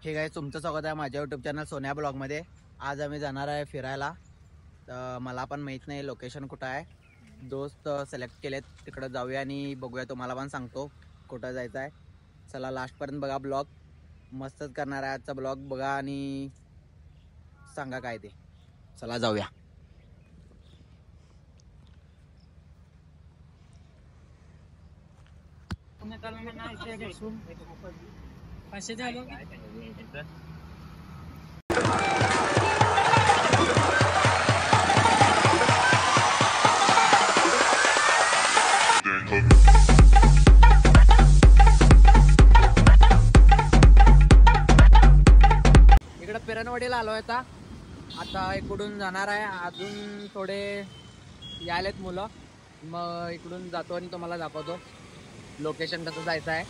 ठीक आहे, तुमचं स्वागत आहे माझ्या यूट्यूब चॅनल सोन्या ब्लॉगमध्ये। आज आम्ही जाणार आहे फिरायला। तर मला पण माहीत नाही लोकेशन कुठं आहे, दोस्त सिलेक्ट केलेत, तिकडं जाऊया आणि बघूया। तुम्हाला पण सांगतो कुठं जायचं आहे। चला लास्टपर्यंत बघा, ब्लॉग मस्तच करणार आहे आजचा ब्लॉग। बघा आणि सांगा काय ते। चला जाऊया। इकडे पेरणवाडीला आलोय आता इकडून जाणार आहे। अजून थोडे यायलेत मुलं, मग इकडून जातो आणि तुम्हाला दाखवतो लोकेशन कसं जायचं आहे।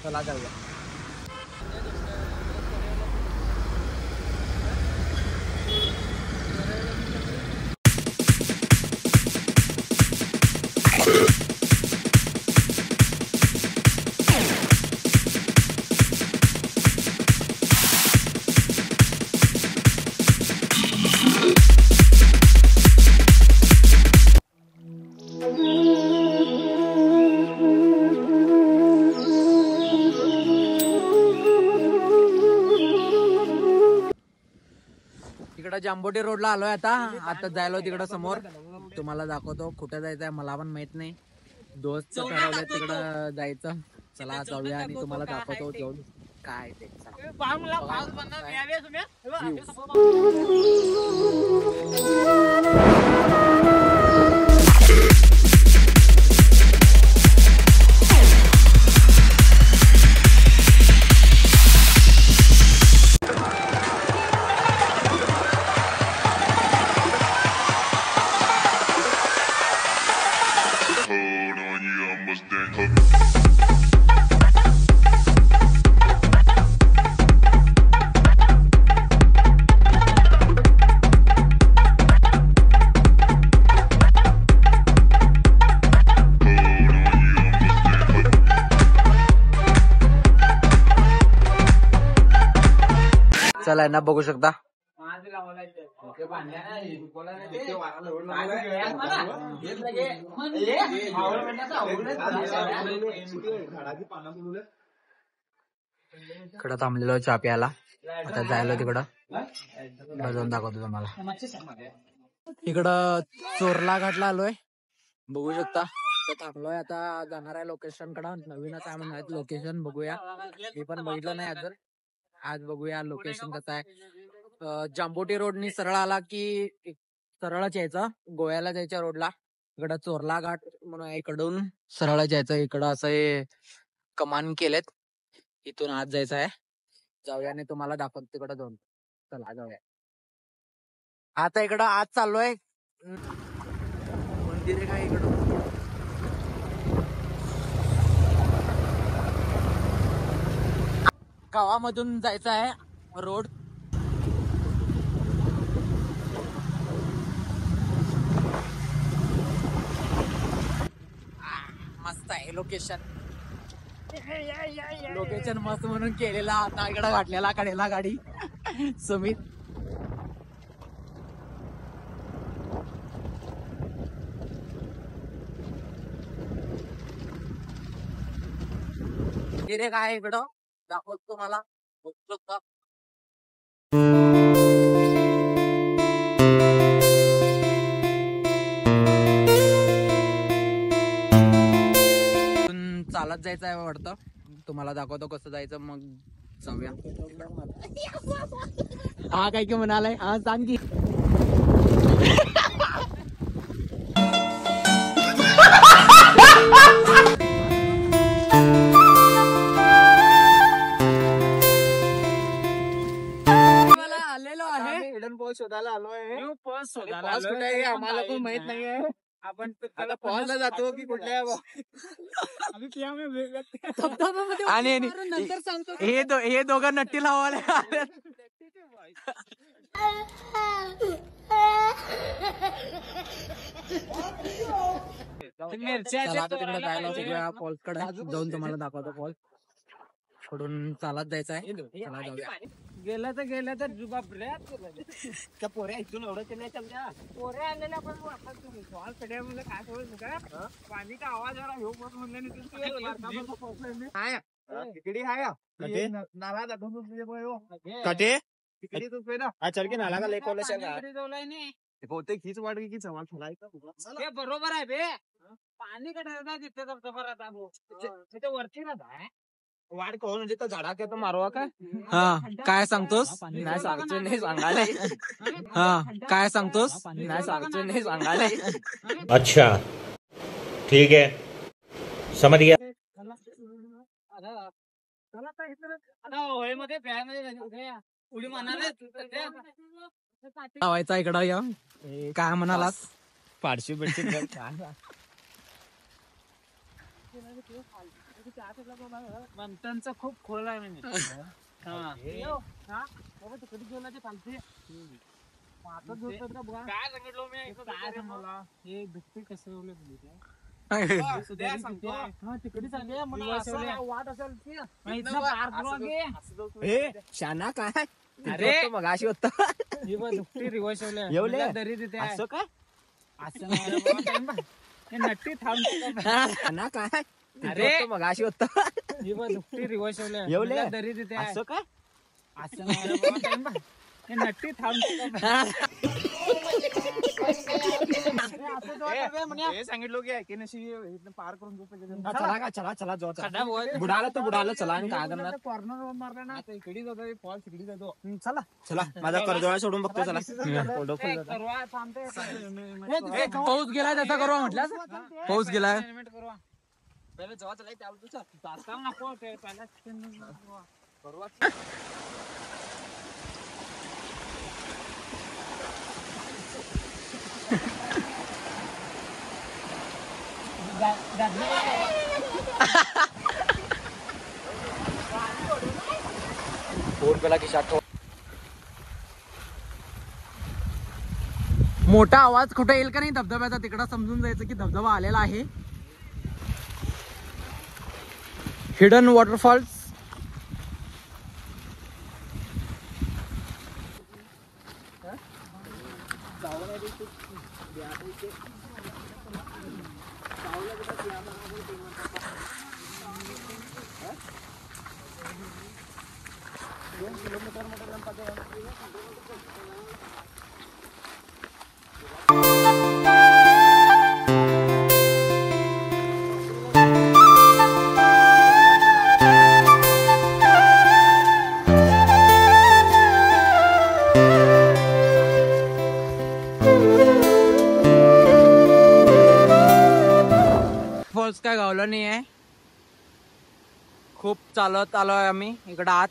चला जाऊया। इकडे जांबोटी रोडला आलोय आता जायलो तिकडं समोर। तुम्हाला दाखवतो कुठे जायचं आहे, मला पण माहित नाही, दोस्त ठरवले तिकडं जायचं। चला जाऊया आणि तुम्हाला दाखवतो जाऊन काय ते। चला ना बघू शकता, इकडं थांबलेलो चहा प्यायला। आता जायला तिकडं जाऊन दाखवतो तुम्हाला। इकडं चोरला घाटला आलोय, बघू शकता। तर थांबलोय, आता जाणार आहे लोकेशन कडे। नवीनच आहे म्हणून लोकेशन बघूया, मी पण बघितलं नाही अजून। आज बघूया लोकेशन कसं आहे। जांबोटी रोडनी सरळ आला की सरळच यायचं, गोव्याला जायच्या रोडला। इकडं चोरला घाट म्हणून इकडून सरळच यायचं। इकडं असं हे कमान केलेत, इथून आत जायचं आहे। जाऊया आणि तुम्हाला दाखवतो तिकडं जाऊन। चला जाऊया। आता इकडं आत चाललोय, मंदिर आहे काय इकडं। गावामधून जायचं आहे रोड। मस्त आहे लोकेशन, लोकेशन मस्त म्हणून केलेला। आता इकडं घातलेला कडेला गाडी सुमित। गिरे काय इकडं दाखवतो तुम्हाला, बघू शकता। चालत जायचं आहे वाटतं, तुम्हाला दाखवतो कसं जायचं, मग जाऊया। हा काय की म्हणालाय, हा सांग की। आलेलो आहे, हिडन पॉज शोधायला आलोय। पॉज कुठे आहे आम्हाला पण माहित नाहीये। आपण आता पॉजला जातो की कुठल्या आणि हे दोघं नट्टी लावायला आले। चला आता तिकडे जायला फॉल्स कडे जाऊन तुम्हाला दाखवतो फॉल्स। इकडून चालत जायचं आहे. चला जाऊया. गेलं तर त्या पोऱ्या इथून एवढं केलं चालत्या पोऱ्या आलेल्या पण कड्यामध्ये काय सोडत का पाणीचा आवाज जरा घेऊ म्हणलं तिकडी हाय नाला कटे तिकडी तू पे ना चल के नाला का लेक बहुतेक हीच वाट की सवाल थोडा बरोबर आहे बे पाणी कडे तिथे तिथे वरती ना वाढ कोण म्हणजे तर झाडा काय तर मारवा काय काय सांगतोस? नाही सांगतो नाही सांगायला काय सांगतोस? नाही सांगतो नाही सांगायला अच्छा ठीक है समझ गया. उडी म्हणाले लावायचा इकडं या काय म्हणालास? पारशी बिडशी मंथनचा खूप खोल आहे म्हणजे तिकडे गेला ते चालते काय सांगितलं मी काय मला हे दुखते कसं तिकडे चालले वाट असेल शाना काय अरे मग अशी होत दुखते रिवर्स दरी तिथे असं काय असं नक्की शाना काय अरे मग अशी होत दुखते रिवर्स दरी तिथे असं काय असं नक्की सांगितलं की नशी पार करून चला चला बुडाला तर बुडाला चला आणि काय करणार कॉर्नर मारला ना इकडे जातो फॉल तिकडे जातो चला चला माझा कर्जोळा सोडून बघतो चला पाऊस गेलाय तसा करू म्हटलं पाऊस गेलाय पहिले जेव्हा चला त्याला नको पहिला मोठा आवाज कुठे येईल का नाही धबधब्याचा तिकडं समजून जायचं की धबधबा आलेला आहे. हिडन वॉटरफॉल्स फॉल्स काय गावला नाही आहे. खूप चालत आलोय आम्ही इकडं आत.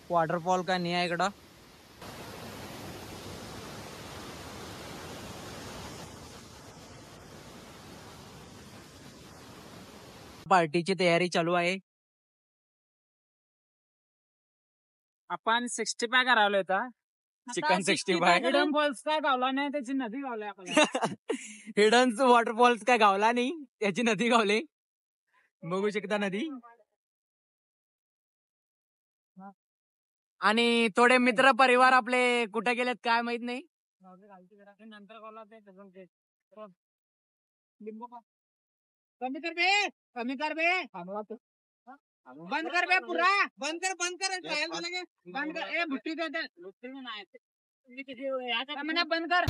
वॉटरफॉल काय नाही आहे इकडं. पार्टीची तयारी चालू आहे. आपण 65 करावलं होता चिकन 65 हिडन फॉल्स काय गावला नाही त्याची नदी गावली आपल्याला हिडन वॉटरफॉल्स काय गावला नाही त्याची नदी गावली. बघू शकता नदी. आणि थोडे मित्र परिवार आपले कुठे गेलेत काय माहित नाही. नंतर गावला ते लिंबू कमी कर बे कमी कर बे बंद कर बे पुरा बंद कर बंद कर ए भुट्टी दे भुट्टी में नाही बंद कर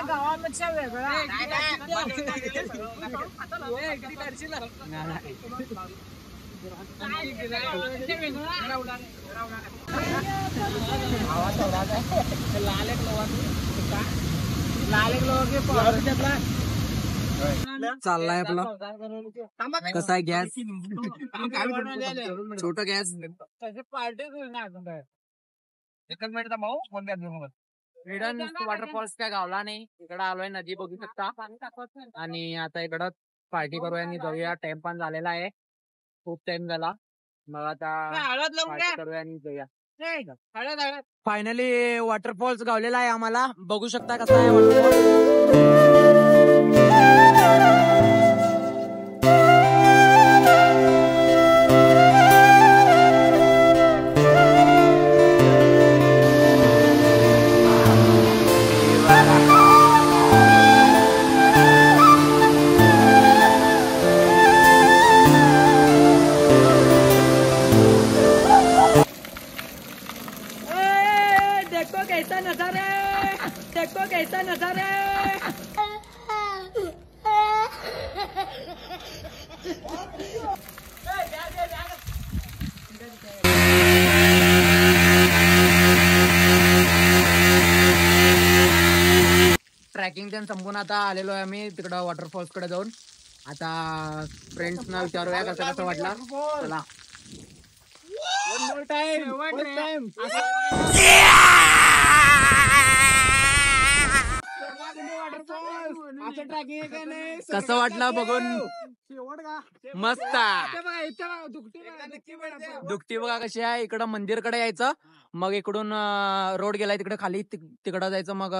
गावापेक्षा वेगळा चाललाय आपला कसा आहे गॅस. छोटा गॅस पार्टी एकच मिनिट भाऊ फोन द्या. हिडन वॉटरफॉल्स काय गावला नाही. इकडं आलोय नदी बघू शकता. आणि आता इकडं पार्टी करूया आणि जाऊया. टाइम पण झालेला आहे खूप टाइम झाला. मग आता पार्टी करूया आणि जाऊया. फायनली वॉटरफॉल्स गावलेला आहे आम्हाला. बघू शकता कसा आहे वॉटरफॉल. देखो कैसा नजारा है, देखो कैसा नजारा है. ट्रॅकिंग ते संपून आता आलेलो आहे आम्ही तिकडं वॉटरफॉल्स कडे जाऊन. आता फ्रेंड्स ना विचारूया कसं कसं वाटला. चला कसं वाटलं बघून. मस्त दुखती बघा कशी आहे. इकडं मंदिरकडे यायचं, मग इकडून रोड गेलाय तिकडे खाली, तिकडं जायचं, मग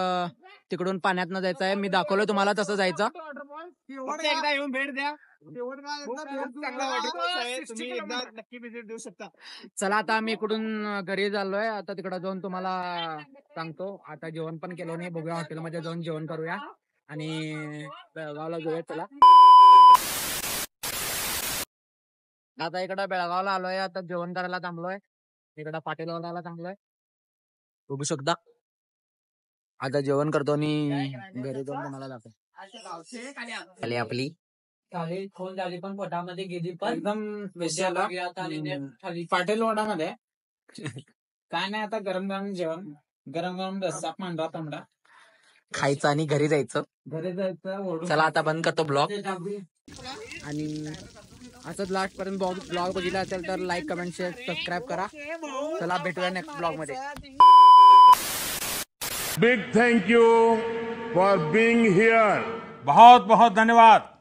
तिकडून पाण्यात न जायचं आहे. मी दाखवलं तुम्हाला तसं जायचं. एकदा येऊन भेट द्या. तुम्ही एकदा नक्की विजिट देऊ शकता. चला आता आम्ही इकडून घरी चाललोय. आता तिकडे जाऊन तुम्हाला सांगतो. आता जेवण पण केलं नाही, बघूया हॉटेलमध्ये जाऊन जेवण करूया आणि बेळगावला जाऊया. चला आता इकडं बेळगावला आलोय. आता जेवण करायला थांबलोय. इकडं पाटीलवाडाला थांबलोय, बघू शकता. आता जेवण करतो आणि घरी जाऊन तुम्हाला दाखव. खाली आपली खाली खोल झाली पण पोटामध्ये गेली पण एकदम पाटीलवाडामध्ये काय नाही. आता गरम गरम जेवण, गरम गरम रस्सा, पांढरा तांबडा खायचं आणि घरी जायचं. घरी जायचं. चला आता बंद करतो ब्लॉग. आणि असंच लास्ट पर्यंत ब्लॉग बघितला असेल तर लाईक, कमेंट, शेअर, सबस्क्राईब करा. चला भेटूया नेक्स्ट ब्लॉग मध्ये. Big thank you for being here. बहुत बहुत धन्यवाद.